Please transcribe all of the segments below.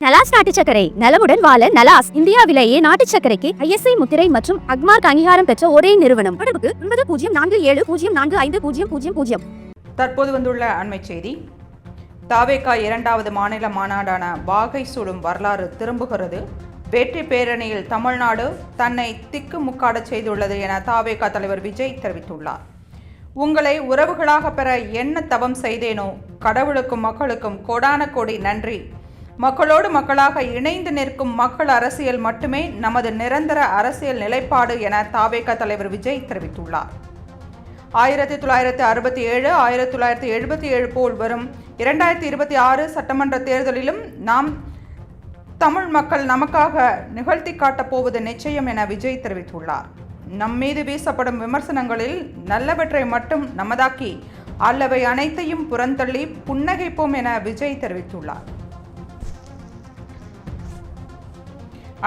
நலாஸ் நாட்டு சர்க்கரை நலமுடன் வாழ நலாஸ் இந்தியாவிலேயே நாட்டு சர்க்கரைக்கு ISI முத்திரை மற்றும் அக்மார்க் அங்கீகாரம் பெற்ற ஒரே நிறுவனம். தொடர்புக்கு 9047045000. தற்போது வந்துள்ள அண்மை செய்தி. தாவேகா இரண்டாவது மாநில மாநாடான வாகை சூடும் வரலாறு திரும்புகிறது. வெற்றி பேரணியில் தமிழ்நாடு தன்னை திக்கு முக்காட செய்துள்ளது என தாவேகா தலைவர் விஜய் தெரிவித்துள்ளார். உங்களை உறவுகளாக பெற என்ன தவம் செய்தேனோ, கடவுளுக்கும் மக்களுக்கும் கோடான கோடி நன்றி. மக்களோடு மக்களாக இணைந்து நிற்கும் மக்கள் அரசியல் மட்டுமே நமது நிரந்தர அரசியல் நிலைப்பாடு என தாவேகா தலைவர் விஜய் தெரிவித்துள்ளார். 1967, 1977 போல் வரும் 2026 சட்டமன்ற தேர்தலிலும் நாம் தமிழ் மக்கள் நமக்காக நிகழ்த்தி காட்டப் போவது நிச்சயம் என விஜய் தெரிவித்துள்ளார். நம் மீது வீசப்படும் விமர்சனங்களில் நல்லவற்றை மட்டும் நமதாக்கி அல்லவை அனைத்தையும் புறந்தள்ளி புன்னகைப்போம் என விஜய் தெரிவித்துள்ளார்.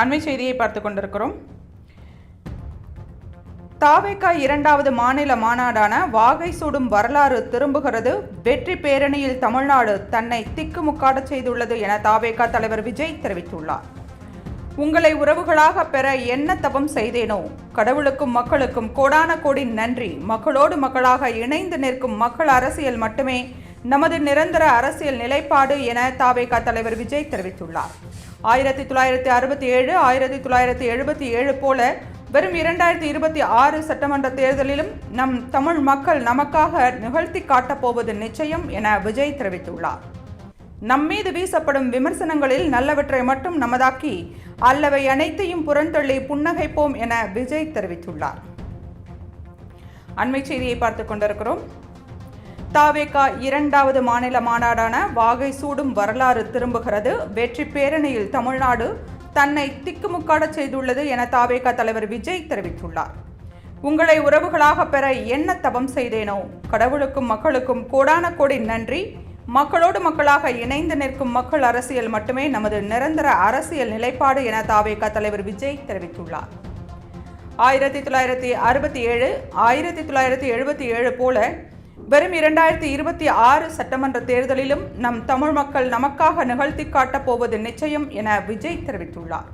அண்மை செய்தியை பார்த்து கொண்டிருக்கிறோம். தாவேகா இரண்டாவது மாநில மாநாடான வாகை சூடும் வரலாறு திரும்புகிறது. வெற்றி பேரணியில் தமிழ்நாடு தன்னை திக்குமுக்காட செய்துள்ளது என தாவேகா தலைவர் விஜய் தெரிவித்துள்ளார். உங்களை உறவுகளாக பெற என்ன தவம் செய்தேனோ, கடவுளுக்கும் மக்களுக்கும் கோடான கோடி நன்றி. மக்களோடு மக்களாக இணைந்து நிற்கும் மக்கள் அரசியல் மட்டுமே நமது நிரந்தர அரசியல் நிலைப்பாடு என தாவேகா தலைவர் விஜய் தெரிவித்துள்ளார். 1967, 1977 போல வரும் 2026 சட்டமன்ற தேர்தலிலும் நம் தமிழ் மக்கள் நமக்காக நிகழ்த்தி காட்டப் போவது நிச்சயம் என விஜய் தெரிவித்துள்ளார். நம்மீது வீசப்படும் விமர்சனங்களில் நல்லவற்றை மட்டும் நமதாக்கி அல்லவை அனைத்தையும் புறந்தள்ளி புன்னகைப்போம் என விஜய் தெரிவித்துள்ளார். அண்மை செய்தியை பார்த்து கொண்டிருக்கிறோம். தாவேகா இரண்டாவது மாநில மாநாடான வாகை சூடும் வரலாறு திரும்புகிறது. வெற்றி பேரணியில் தமிழ்நாடு தன்னை திக்குமுக்காட செய்துள்ளது என தாவேகா தலைவர் விஜய் தெரிவித்துள்ளார். உங்களை உறவுகளாக பெற என்ன தவம் செய்தேனோ, கடவுளுக்கும் மக்களுக்கும் கோடான கோடி நன்றி. மக்களோடு மக்களாக இணைந்து நிற்கும் மக்கள் அரசியல் மட்டுமே நமது நிரந்தர அரசியல் நிலைப்பாடு என தாவேகா தலைவர் விஜய் தெரிவித்துள்ளார். 1967, 1977 போல வரும் 2026 சட்டமன்ற தேர்தலிலும் நம் தமிழ் மக்கள் நமக்காக நிகழ்த்தி காட்டப் போவது நிச்சயம் என விஜய் தெரிவித்துள்ளார்.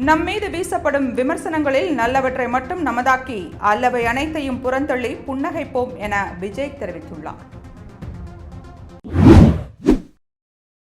நம் மீது வீசப்படும் விமர்சனங்களில் நல்லவற்றை மட்டும் நமதாக்கி அல்லவை அனைத்தையும் புறந்தள்ளி புன்னகைப்போம் என விஜய் தெரிவித்துள்ளார்.